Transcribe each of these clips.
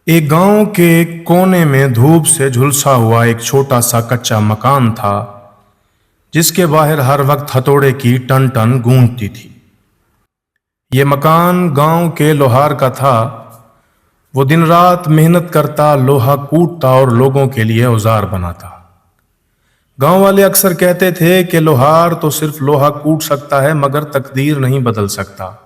एक गांव के कोने में धूप से झुलसा हुआ एक छोटा सा कच्चा मकान था, जिसके बाहर हर वक्त हथौड़े की टन टन गूंजती थी। ये मकान गांव के लोहार का था। वो दिन रात मेहनत करता, लोहा कूटता और लोगों के लिए औजार बनाता। गांव वाले अक्सर कहते थे कि लोहार तो सिर्फ लोहा कूट सकता है, मगर तकदीर नहीं बदल सकता।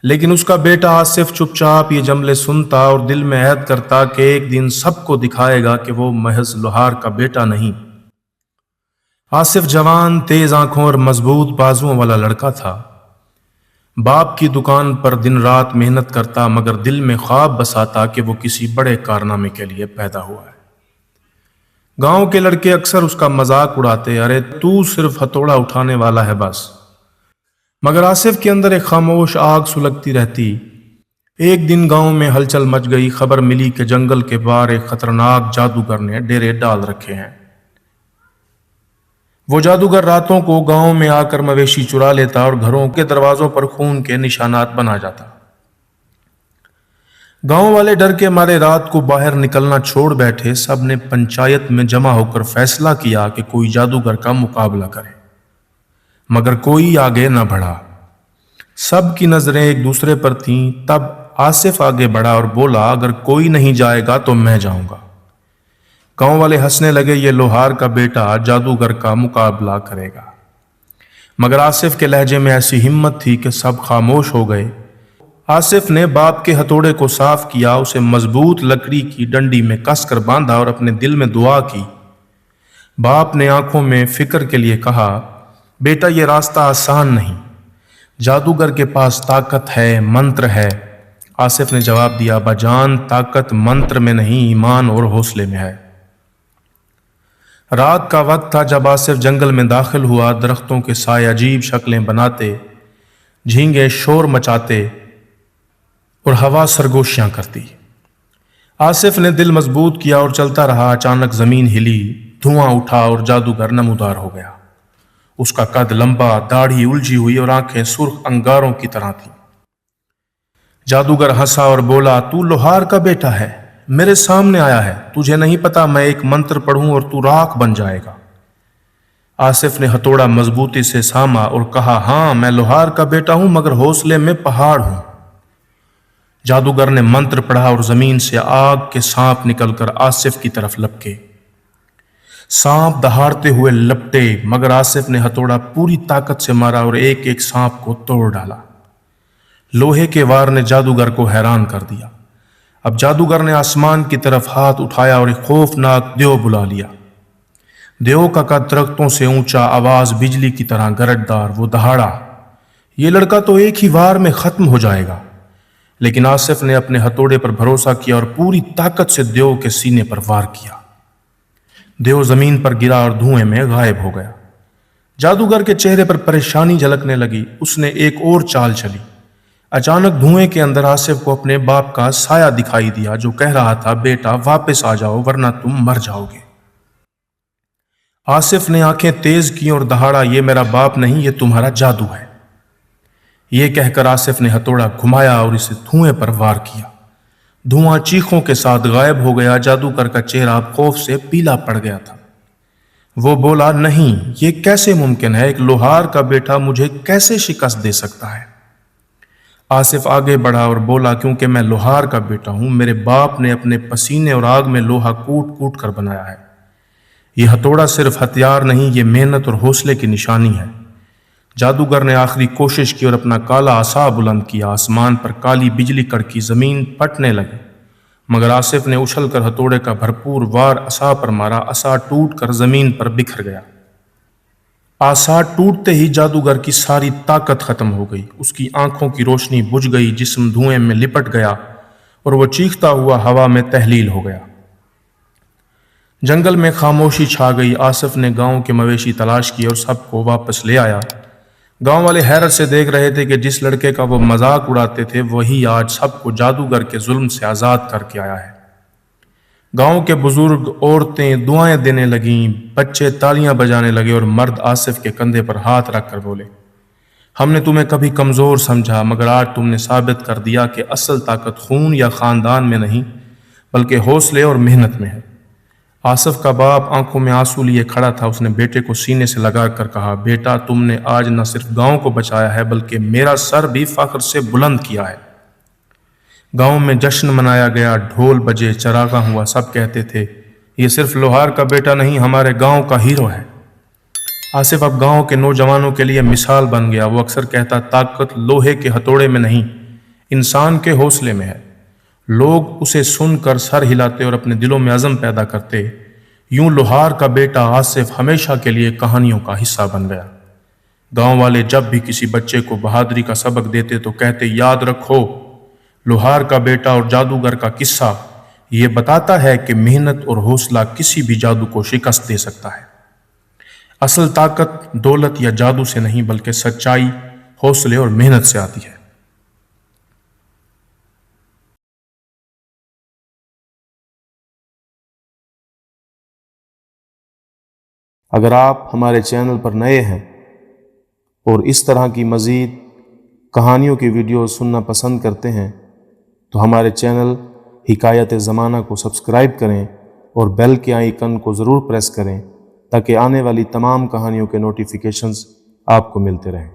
लेकिन उसका बेटा आसिफ चुपचाप ये जमले सुनता और दिल में अहद करता कि एक दिन सबको दिखाएगा कि वो महज लोहार का बेटा नहीं। आसिफ जवान, तेज आंखों और मजबूत बाजुओं वाला लड़का था। बाप की दुकान पर दिन रात मेहनत करता, मगर दिल में ख्वाब बसाता कि वो किसी बड़े कारनामे के लिए पैदा हुआ है। गांव के लड़के अक्सर उसका मजाक उड़ाते, अरे तू सिर्फ हथौड़ा उठाने वाला है बस। मगर आसिफ के अंदर एक खामोश आग सुलगती रहती। एक दिन गांव में हलचल मच गई। खबर मिली कि जंगल के पार एक खतरनाक जादूगर ने डेरे डाल रखे हैं। वो जादूगर रातों को गांव में आकर मवेशी चुरा लेता और घरों के दरवाजों पर खून के निशानात बना जाता। गांव वाले डर के मारे रात को बाहर निकलना छोड़ बैठे। सब ने पंचायत में जमा होकर फैसला किया कि कोई जादूगर का मुकाबला करे, मगर कोई आगे न बढ़ा। सब की नजरें एक दूसरे पर थीं। तब आसिफ आगे बढ़ा और बोला, अगर कोई नहीं जाएगा तो मैं जाऊंगा। गांव वाले हंसने लगे, ये लोहार का बेटा जादूगर का मुकाबला करेगा। मगर आसिफ के लहजे में ऐसी हिम्मत थी कि सब खामोश हो गए। आसिफ ने बाप के हथौड़े को साफ किया, उसे मजबूत लकड़ी की डंडी में कसकर बांधा और अपने दिल में दुआ की। बाप ने आंखों में फिक्र के लिए कहा, बेटा ये रास्ता आसान नहीं, जादूगर के पास ताकत है, मंत्र है। आसिफ ने जवाब दिया, बाजान ताकत मंत्र में नहीं, ईमान और हौसले में है। रात का वक्त था जब आसिफ जंगल में दाखिल हुआ। दरख्तों के साए अजीब शक्लें बनाते, झींगे शोर मचाते और हवा सरगोशियां करती। आसिफ ने दिल मजबूत किया और चलता रहा। अचानक जमीन हिली, धुआं उठा और जादूगर नमूदार हो गया। उसका कद लंबा, दाढ़ी उलझी हुई और आंखें सुर्ख अंगारों की तरह थी। जादूगर हंसा और बोला, तू लोहार का बेटा है, मेरे सामने आया है। तुझे नहीं पता मैं एक मंत्र पढ़ूं और तू राख बन जाएगा। आसिफ ने हथौड़ा मजबूती से सामा और कहा, हां मैं लोहार का बेटा हूं, मगर हौसले में पहाड़ हूं। जादूगर ने मंत्र पढ़ा और जमीन से आग के सांप निकलकर आसिफ की तरफ लपके। सांप दहाड़ते हुए लपटे, मगर आसिफ ने हथौड़ा पूरी ताकत से मारा और एक एक सांप को तोड़ डाला। लोहे के वार ने जादूगर को हैरान कर दिया। अब जादूगर ने आसमान की तरफ हाथ उठाया और एक खौफनाक देव बुला लिया। देव का कद दरख्तों से ऊंचा, आवाज बिजली की तरह गरजदार। वो दहाड़ा, ये लड़का तो एक ही वार में खत्म हो जाएगा। लेकिन आसिफ ने अपने हथौड़े पर भरोसा किया और पूरी ताकत से देव के सीने पर वार किया। देव जमीन पर गिरा और धुएं में गायब हो गया। जादूगर के चेहरे पर परेशानी झलकने लगी। उसने एक और चाल चली। अचानक धुएं के अंदर आसिफ को अपने बाप का साया दिखाई दिया, जो कह रहा था, बेटा वापस आ जाओ वरना तुम मर जाओगे। आसिफ ने आंखें तेज की और दहाड़ा, ये मेरा बाप नहीं, ये तुम्हारा जादू है। ये कहकर आसिफ ने हथौड़ा घुमाया और इसे धुएं पर वार किया। धुआं चीखों के साथ गायब हो गया। जादूगर का चेहरा खौफ से पीला पड़ गया था। वो बोला, नहीं, ये कैसे मुमकिन है? एक लोहार का बेटा मुझे कैसे शिकस्त दे सकता है? आसिफ आगे बढ़ा और बोला, क्योंकि मैं लोहार का बेटा हूं। मेरे बाप ने अपने पसीने और आग में लोहा कूट कूट कर बनाया है। यह हथौड़ा सिर्फ हथियार नहीं, ये मेहनत और हौसले की निशानी है। जादूगर ने आखिरी कोशिश की और अपना काला असा बुलंद किया। आसमान पर काली बिजली कड़की, जमीन फटने लगी। मगर आसिफ ने उछलकर हथौड़े का भरपूर वार असा पर मारा। असा टूट कर जमीन पर बिखर गया। आसा टूटते ही जादूगर की सारी ताकत खत्म हो गई। उसकी आंखों की रोशनी बुझ गई, जिस्म धुएं में लिपट गया और वो चीखता हुआ हवा में तहलील हो गया। जंगल में खामोशी छा गई। आसिफ ने गांव के मवेशी तलाश किए और सबको वापस ले आया। गांव वाले हैरत से देख रहे थे कि जिस लड़के का वो मजाक उड़ाते थे, वही आज सबको जादूगर के जुल्म से आजाद करके आया है। गांव के बुजुर्ग, औरतें दुआएं देने लगीं, बच्चे तालियां बजाने लगे और मर्द आसिफ के कंधे पर हाथ रखकर बोले, हमने तुम्हें कभी कमजोर समझा, मगर आज तुमने साबित कर दिया कि असल ताकत खून या खानदान में नहीं بلکہ حوصلے اور محنت میں ہے۔ آصف کا باپ آنکھوں میں آنسو لیے کھڑا تھا۔ اس نے بیٹے کو سینے سے لگا کر کہا، بیٹا تم نے آج نہ صرف گاؤں کو بچایا ہے بلکہ میرا سر بھی فخر سے بلند کیا ہے۔ گاؤں میں جشن منایا گیا، ڈھول بجے، چراغاں ہوا، سب کہتے تھے یہ صرف لوہار کا بیٹا نہیں، ہمارے گاؤں کا ہیرو ہے۔ آصف اب گاؤں کے نوجوانوں کے لیے مثال بن گیا۔ وہ اکثر کہتا، طاقت لوہے کے ہتھوڑے میں نہیں، انسان کے حوصلے میں ہے۔ لوگ اسے سن کر سر ہلاتے اور اپنے دلوں میں عزم پیدا کرتے۔ یوں لوہار کا بیٹا آصف ہمیشہ کے لیے کہانیوں کا حصہ بن گیا۔ گاؤں والے جب بھی کسی بچے کو بہادری کا سبق دیتے تو کہتے، یاد رکھو لوہار کا بیٹا اور جادوگر کا قصہ یہ بتاتا ہے کہ محنت اور حوصلہ کسی بھی جادو کو شکست دے سکتا ہے۔ اصل طاقت دولت یا جادو سے نہیں بلکہ سچائی، حوصلے اور محنت سے آتی ہے۔ اگر آپ ہمارے چینل پر نئے ہیں اور اس طرح کی مزید کہانیوں کی ویڈیوز سننا پسند کرتے ہیں تو ہمارے چینل حکایت زمانہ کو سبسکرائب کریں اور بیل کے آئیکن کو ضرور پریس کریں تاکہ آنے والی تمام کہانیوں کے نوٹیفیکیشنز آپ کو ملتے رہیں۔